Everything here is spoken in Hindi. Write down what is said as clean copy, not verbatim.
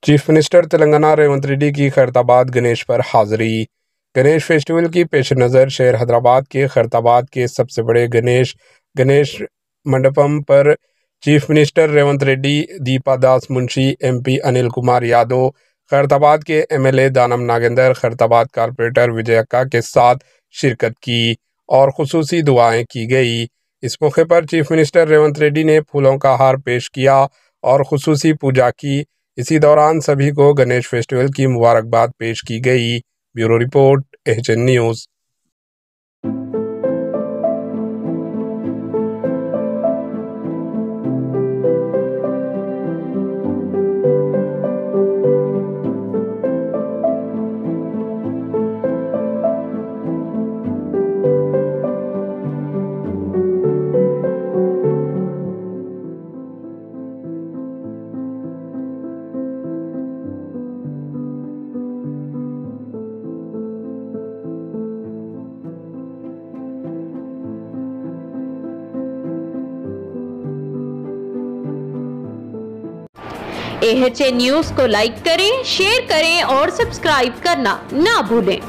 चीफ मिनिस्टर तेलंगाना रेवंत रेड्डी की खैरताबाद गणेश पर हाजिरी। गणेश फेस्टिवल की पेश नज़र शहर हैदराबाद के खैरताबाद के सबसे बड़े गणेश मंडपम पर चीफ मिनिस्टर रेवंत रेड्डी, दीपा दास मुंशी, एमपी अनिल कुमार यादव, खैरताबाद के एमएलए दानम नागेंद्र, खैरताबाद कारपोरेटर विजयक्का के साथ शिरकत की और खुसूसी दुआएं की गई। इस मौके पर चीफ मिनिस्टर रेवंत रेड्डी ने फूलों का हार पेश किया और खुसूसी पूजा की। इसी दौरान सभी को गणेश फेस्टिवल की मुबारकबाद पेश की गई। Bureau report, HN news. HN news को लाइक करें, शेयर करें और सब्सक्राइब करना ना भूलें।